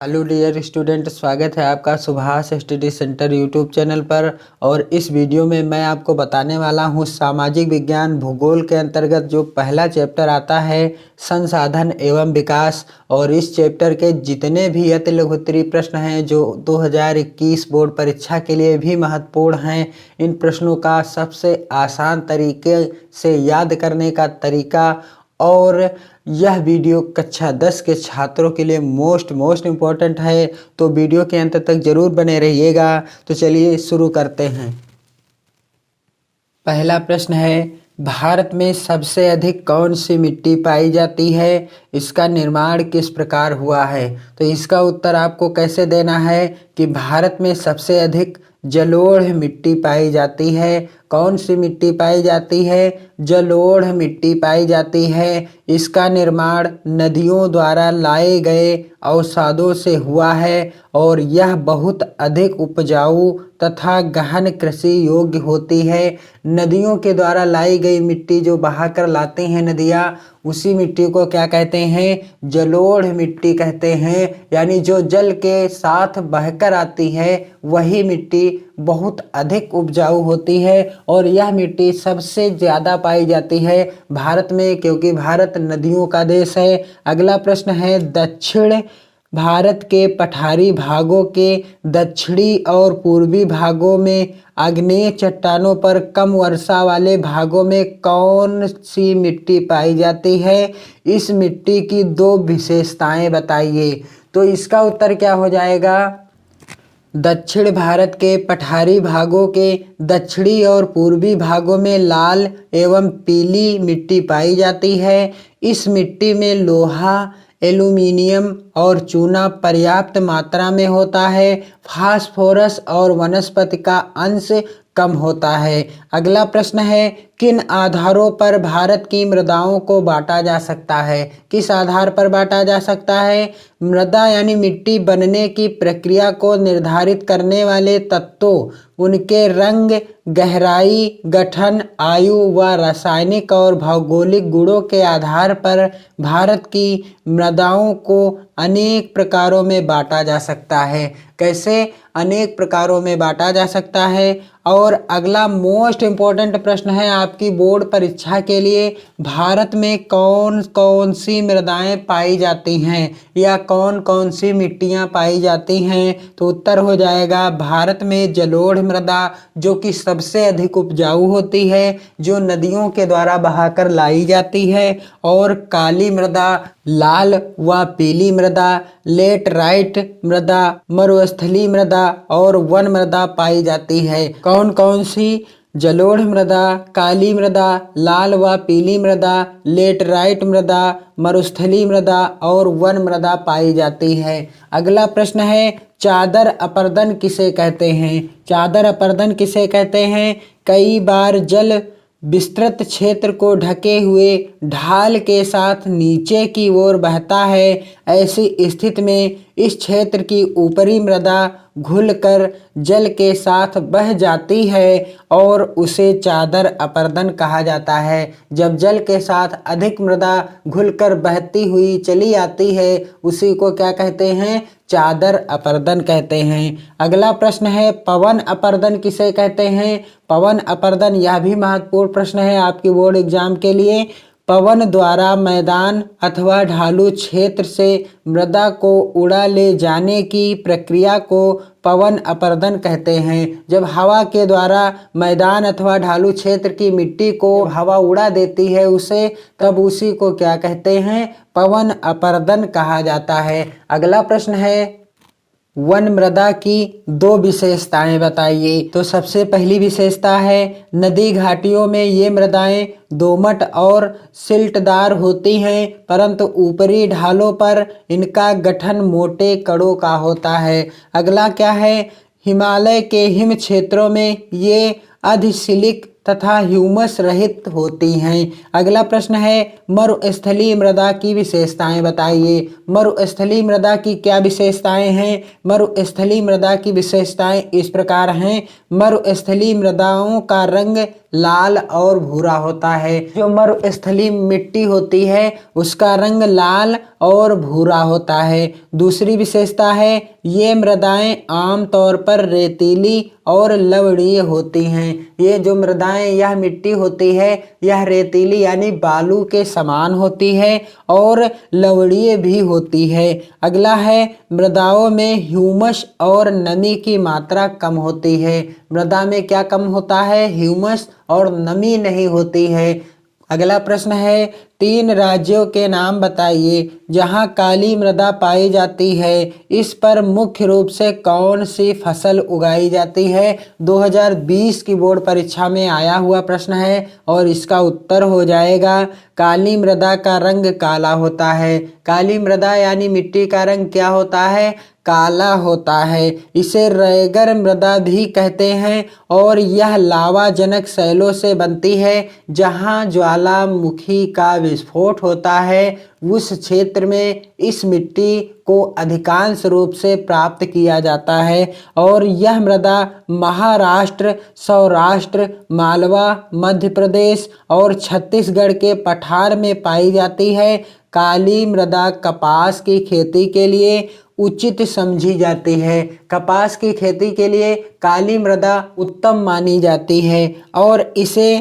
Hello dear student, स्वागत है आपका Subhash study centre YouTube channel पर। और इस वीडियो में मैं आपको बताने वाला हूं सामाजिक विज्ञान भूगोल के अंतर्गत जो पहला चैप्टर आता है संसाधन एवं विकास। और इस चैप्टर के जितने भी अति लघुत्तरीय प्रश्न हैं जो 2021 बोर्ड परीक्षा के लिए भी महत्वपूर्ण हैं, इन प्रश्नों का सबसे आसान तरीके से याद करने का तरीका और यह वीडियो कक्षा 10 के छात्रों के लिए मोस्ट इम्पॉर्टेंट है, तो वीडियो के अंत तक जरूर बने रहिएगा। तो चलिए शुरू करते हैं। पहला प्रश्न है, भारत में सबसे अधिक कौन सी मिट्टी पाई जाती है? इसका निर्माण किस प्रकार हुआ है? तो इसका उत्तर आपको कैसे देना है कि भारत में सबसे अधिक जलोढ़ मिट्टी पाई जाती है। कौन सी मिट्टी पाई जाती है? जलोढ़ मिट्टी पाई जाती है। इसका निर्माण नदियों द्वारा लाए गए अवसादों से हुआ है और यह बहुत अधिक उपजाऊ तथा गहन कृषि योग्य होती है। नदियों के द्वारा लाई गई मिट्टी जो बहाकर लाते हैं नदियाँ, उसी मिट्टी को क्या कहते हैं? जलोढ़ मिट्टी कहते हैं। यानी जो जल के साथ बहकर आती है वही मिट्टी बहुत अधिक उपजाऊ होती है और यह मिट्टी सबसे ज़्यादा पाई जाती है भारत में, क्योंकि भारत नदियों का देश है। अगला प्रश्न है, दक्षिण भारत के पठारी भागों के दक्षिणी और पूर्वी भागों में आग्नेय चट्टानों पर कम वर्षा वाले भागों में कौन सी मिट्टी पाई जाती है? इस मिट्टी की दो विशेषताएं बताइए। तो इसका उत्तर क्या हो जाएगा? दक्षिण भारत के पठारी भागों के दक्षिणी और पूर्वी भागों में लाल एवं पीली मिट्टी पाई जाती है। इस मिट्टी में लोहा, एल्यूमीनियम और चूना पर्याप्त मात्रा में होता है। फास्फोरस और वनस्पति का अंश कम होता है। अगला प्रश्न है, किन आधारों पर भारत की मृदाओं को बांटा जा सकता है? किस आधार पर बांटा जा सकता है? मृदा यानी मिट्टी बनने की प्रक्रिया को निर्धारित करने वाले तत्वों, उनके रंग, गहराई, गठन, आयु व रासायनिक और भौगोलिक गुणों के आधार पर भारत की मृदाओं को अनेक प्रकारों में बांटा जा सकता है। कैसे अनेक प्रकारों में बांटा जा सकता है? और अगला मोस्ट इम्पॉर्टेंट प्रश्न है आपकी बोर्ड परीक्षा के लिए, भारत में कौन कौन सी मृदाएं पाई जाती हैं या कौन कौन सी मिट्टियां पाई जाती हैं? तो उत्तर हो जाएगा भारत में जलोढ़ मृदा, जो कि सबसे अधिक उपजाऊ होती है, जो नदियों के द्वारा बहाकर लाई जाती है, और काली मृदा, लाल व पीली मृदा, लेटराइट मृदा, मरुस्थलीय मृदा और वन मृदा पाई जाती है। कौन कौन सी? जलोढ़ मृदा, काली मृदा, लाल व पीली मृदा, लेटराइट मृदा, मरुस्थलीय मृदा और वन मृदा पाई जाती है। अगला प्रश्न है, चादर अपरदन किसे कहते हैं? चादर अपरदन किसे कहते हैं? कई बार जल विस्तृत क्षेत्र को ढके हुए ढाल के साथ नीचे की ओर बहता है। ऐसी स्थिति में इस क्षेत्र की ऊपरी मृदा घुलकर जल के साथ बह जाती है और उसे चादर अपरदन कहा जाता है। जब जल के साथ अधिक मृदा घुलकर बहती हुई चली आती है, उसी को क्या कहते हैं? चादर अपरदन कहते हैं। अगला प्रश्न है, पवन अपरदन किसे कहते हैं? पवन अपरदन, यह भी महत्वपूर्ण प्रश्न है आपकी बोर्ड एग्जाम के लिए। पवन द्वारा मैदान अथवा ढालू क्षेत्र से मृदा को उड़ा ले जाने की प्रक्रिया को पवन अपरदन कहते हैं। जब हवा के द्वारा मैदान अथवा ढालू क्षेत्र की मिट्टी को हवा उड़ा देती है उसे, तब उसी को क्या कहते हैं? पवन अपरदन कहा जाता है। अगला प्रश्न है, वन मृदा की दो विशेषताएं बताइए। तो सबसे पहली विशेषता है, नदी घाटियों में ये मृदाएं दोमट और सिल्टदार होती हैं, परंतु ऊपरी ढालों पर इनका गठन मोटे कणों का होता है। अगला क्या है, हिमालय के हिम क्षेत्रों में ये अधिशिलिक तथा ह्यूमस रहित होती हैं। अगला प्रश्न है, मरुस्थलीय मृदा की विशेषताएं बताइए। मरुस्थलीय मृदा की क्या विशेषताएं हैं? मरुस्थलीय मृदा की विशेषताएं इस प्रकार हैं, मरुस्थलीय मृदाओं का रंग लाल और भूरा होता है। जो मरुस्थलीय मिट्टी होती है उसका रंग लाल और भूरा होता है। दूसरी विशेषता है ये मृदाएं आमतौर पर रेतीली और लवणीय होती हैं। ये जो मृदाएं यह मिट्टी होती है यह रेतीली यानी बालू के समान होती है और लवणीय भी होती है। अगला है मृदाओं में ह्यूमस और नमी की मात्रा कम होती है। मृदा में क्या कम होता है? ह्यूमस और नमी नहीं होती है। अगला प्रश्न है 3 राज्यों के नाम बताइए जहां काली मृदा पाई जाती है। इस पर मुख्य रूप से कौन सी फसल उगाई जाती है? 2020 की बोर्ड परीक्षा में आया हुआ प्रश्न है और इसका उत्तर हो जाएगा काली मृदा का रंग काला होता है। काली मृदा यानी मिट्टी का रंग क्या होता है? काला होता है। इसे रेगर मृदा भी कहते हैं और यह लावाजनक शैलों से बनती है। जहां ज्वालामुखी का विस्फोट होता है उस क्षेत्र में इस मिट्टी को अधिकांश रूप से प्राप्त किया जाता है और यह मृदा महाराष्ट्र, सौराष्ट्र, मालवा, मध्य प्रदेश और छत्तीसगढ़ के पठार में पाई जाती है। काली मृदा कपास की खेती के लिए उचित समझी जाती है। कपास की खेती के लिए काली मृदा उत्तम मानी जाती है और इसे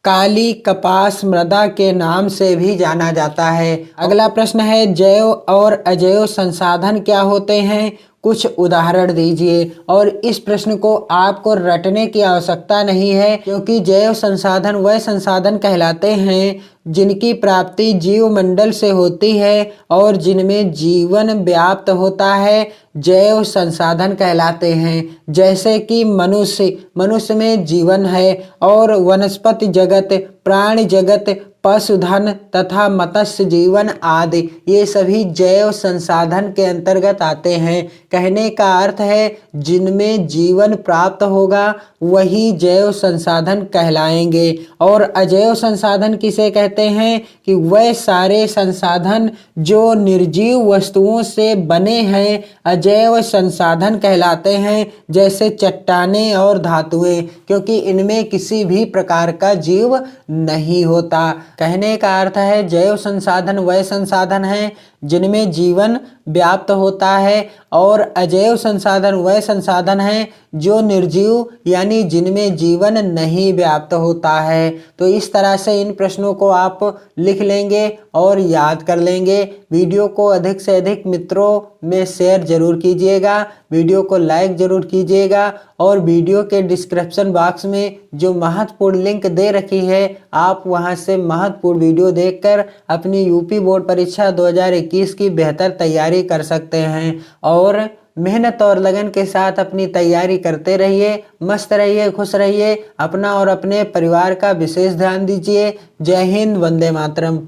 काली कपास मृदा के नाम से भी जाना जाता है। अगला प्रश्न है जैव और अजैव संसाधन क्या होते हैं? कुछ उदाहरण दीजिए। और इस प्रश्न को आपको रटने की आवश्यकता नहीं है क्योंकि जैव संसाधन वह संसाधन कहलाते हैं जिनकी प्राप्ति जीवमंडल से होती है और जिनमें जीवन व्याप्त होता है जैव संसाधन कहलाते हैं। जैसे कि मनुष्य में जीवन है और वनस्पति जगत, प्राणी जगत, पशुधन तथा मत्स्य जीवन आदि ये सभी जैव संसाधन के अंतर्गत आते हैं। कहने का अर्थ है जिनमें जीवन प्राप्त होगा वही जैव संसाधन कहलाएंगे। और अजैव संसाधन किसे कहते हैं? कि वह सारे संसाधन जो निर्जीव वस्तुओं से बने हैं अजैव संसाधन कहलाते हैं। जैसे चट्टानें और धातुएं, क्योंकि इनमें किसी भी प्रकार का जीव नहीं होता। कहने का अर्थ है जैव संसाधन वह संसाधन हैं जिनमें जीवन व्याप्त होता है और अजैव संसाधन वह संसाधन हैं जो निर्जीव यानी जिनमें जीवन नहीं व्याप्त होता है। तो इस तरह से इन प्रश्नों को आप लिख लेंगे और याद कर लेंगे। वीडियो को अधिक से अधिक मित्रों में शेयर जरूर कीजिएगा, वीडियो को लाइक जरूर कीजिएगा और वीडियो के डिस्क्रिप्शन बॉक्स में जो महत्वपूर्ण लिंक दे रखी है आप वहां से महत्वपूर्ण वीडियो देखकर अपनी यूपी बोर्ड परीक्षा 2021 की बेहतर तैयारी कर सकते हैं। और मेहनत और लगन के साथ अपनी तैयारी करते रहिए, मस्त रहिए, खुश रहिए, अपना और अपने परिवार का विशेष ध्यान दीजिए। जय हिंद, वंदे मातरम।